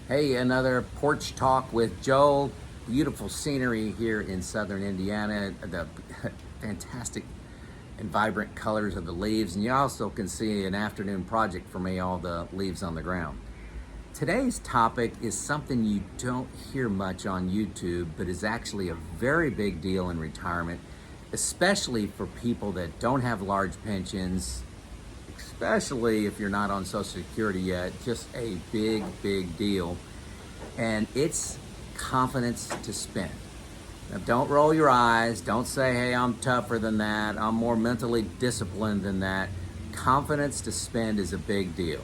Hey, another porch talk with Joe. Beautiful scenery here in southern Indiana. The fantastic and vibrant colors of the leaves. And you also can see an afternoon project for me, all the leaves on the ground. Today's topic is something you don't hear much on YouTube, but is actually a very big deal in retirement, especially for people that don't have large pensions, especially if you're not on Social Security yet. Just a big deal. And it's confidence to spend. Now, don't roll your eyes. Don't say, hey, I'm tougher than that. I'm more mentally disciplined than that. Confidence to spend is a big deal.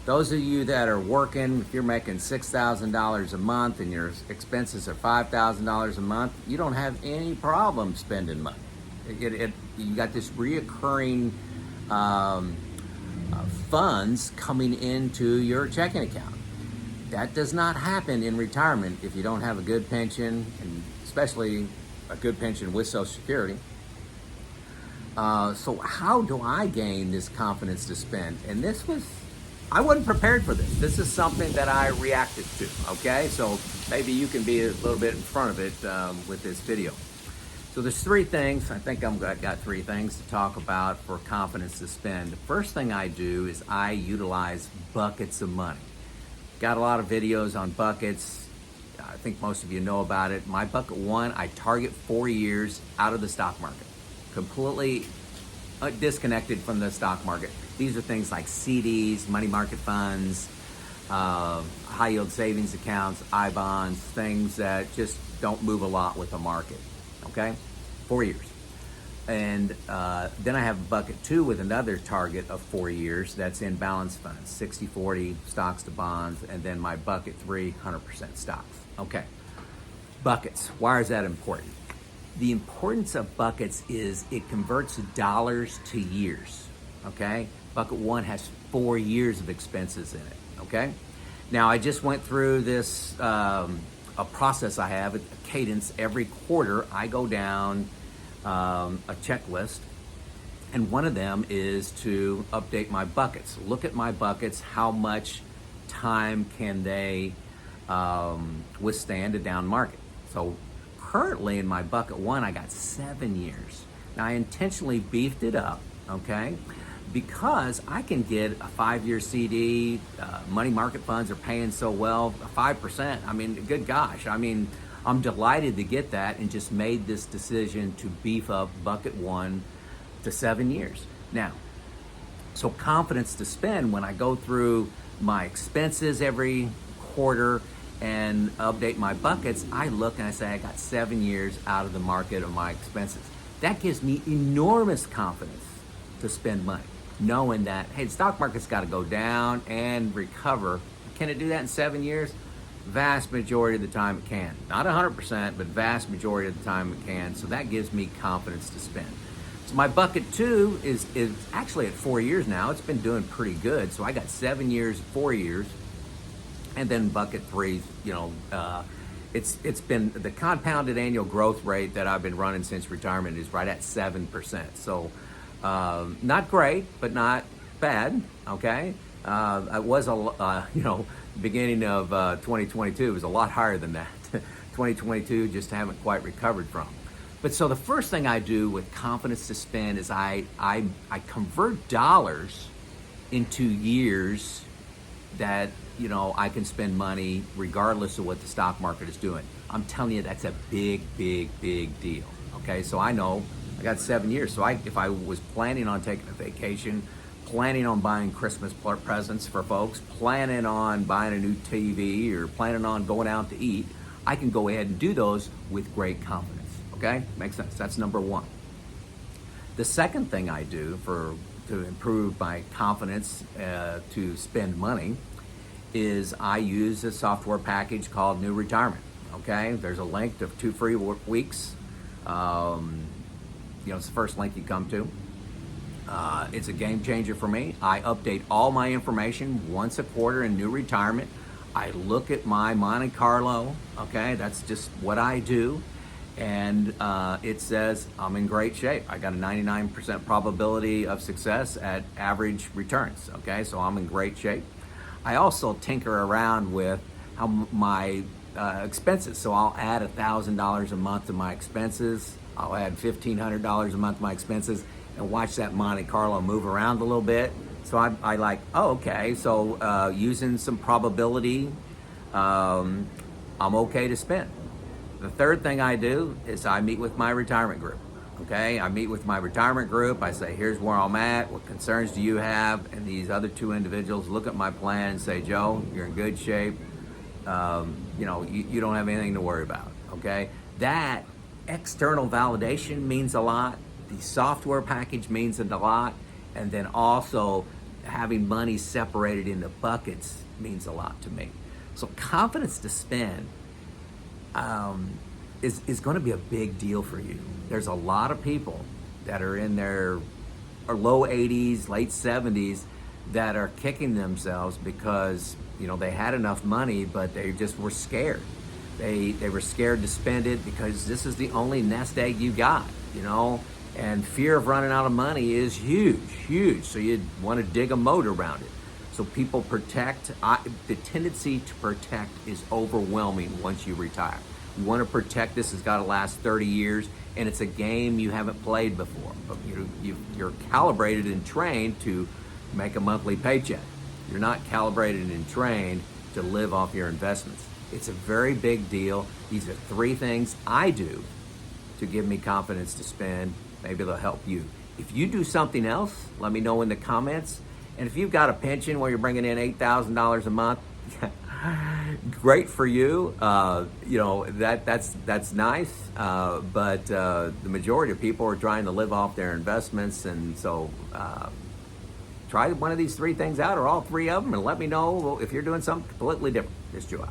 Those of you that are working, if you're making $6,000 a month and your expenses are $5,000 a month, you don't have any problem spending money. You got this reoccurring funds coming into your checking account. That does not happen in retirement if you don't have a good pension, and especially a good pension with Social Security. So how do I gain this confidence to spend? And I wasn't prepared for this. This is something that I reacted to, okay? So maybe you can be a little bit in front of it with this video. So there's three things. I think I've got three things to talk about for confidence to spend. The first thing I do is I utilize buckets of money. Got a lot of videos on buckets. I think most of you know about it. My bucket one, I target 4 years out of the stock market. Completely disconnected from the stock market. These are things like CDs, money market funds, high yield savings accounts, I-bonds, things that just don't move a lot with the market. Okay, 4 years. And then I have bucket two with another target of 4 years. That's in balance funds, 60-40 stocks to bonds. And then my bucket three, 100% stocks. Okay, buckets. Why is that important? The importance of buckets is it converts dollars to years. Okay, bucket one has 4 years of expenses in it. Okay, now I just went through this a process I have, a cadence. Every quarter I go down a checklist, and one of them is to update my buckets. Look at my buckets. How much time can they withstand a down market? So currently in my bucket one, I got 7 years. Now I intentionally beefed it up, okay? Because I can get a 5-year CD, money market funds are paying so well, 5%. I mean, good gosh. I mean, I'm delighted to get that and just made this decision to beef up bucket one to 7 years. Now, so confidence to spend, when I go through my expenses every quarter and update my buckets, I look and I say I got 7 years out of the market of my expenses. That gives me enormous confidence to spend money, knowing that, hey, the stock market's got to go down and recover. Can it do that in 7 years? Vast majority of the time it can. Not 100%, but vast majority of the time it can. So that gives me confidence to spend. So my bucket two is actually at 4 years now. It's been doing pretty good. So I got 7 years, 4 years. And then bucket three, it's been the compounded annual growth rate that I've been running since retirement is right at 7%. So not great, but not bad. Okay, it was beginning of 2022 was a lot higher than that. 2022 just haven't quite recovered from. But so the first thing I do with confidence to spend is I convert dollars into years that I can spend money regardless of what the stock market is doing. I'm telling you, that's a big deal. Okay, so I know I got 7 years. So if I was planning on taking a vacation, planning on buying Christmas presents for folks, planning on buying a new TV, or planning on going out to eat, I can go ahead and do those with great confidence. Okay, makes sense. That's number one. The second thing I do to improve my confidence to spend money is I use a software package called New Retirement. Okay, there's a link to 2 free weeks. It's the first link you come to. It's a game changer for me. I update all my information once a quarter in New Retirement. I look at my Monte Carlo. Okay, that's just what I do. And it says I'm in great shape. I got a 99% probability of success at average returns. Okay, so I'm in great shape. I also tinker around with how my expenses. So I'll add $1,000 a month to my expenses. I'll add $1,500 a month to my expenses, and watch that Monte Carlo move around a little bit. So I like, oh, okay. So using some probability, I'm okay to spend. The third thing I do is I meet with my retirement group. Okay, I meet with my retirement group. I say, here's where I'm at. What concerns do you have? And these other two individuals look at my plan and say, Joe, you're in good shape. You don't have anything to worry about. Okay, that external validation means a lot. The software package means a lot. And then also having money separated into buckets means a lot to me. So confidence to spend is going to be a big deal for you. There's a lot of people that are in their low 80s, late 70s that are kicking themselves because they had enough money, but they just were scared. They were scared to spend it because this is the only nest egg you got, and fear of running out of money is huge. So you want to dig a moat around it. So people protect. The tendency to protect is overwhelming once you retire. You want to protect this. It's got to last 30 years, and it's a game you haven't played before. But you're calibrated and trained to make a monthly paycheck. You're not calibrated and trained to live off your investments. It's a very big deal. These are 3 things I do to give me confidence to spend. Maybe they'll help you. If you do something else, let me know in the comments. And if you've got a pension where you're bringing in $8,000 a month, great for you. That's nice. But the majority of people are trying to live off their investments, and so try one of these 3 things out, or all 3 of them, and let me know if you're doing something completely different. This is Joe.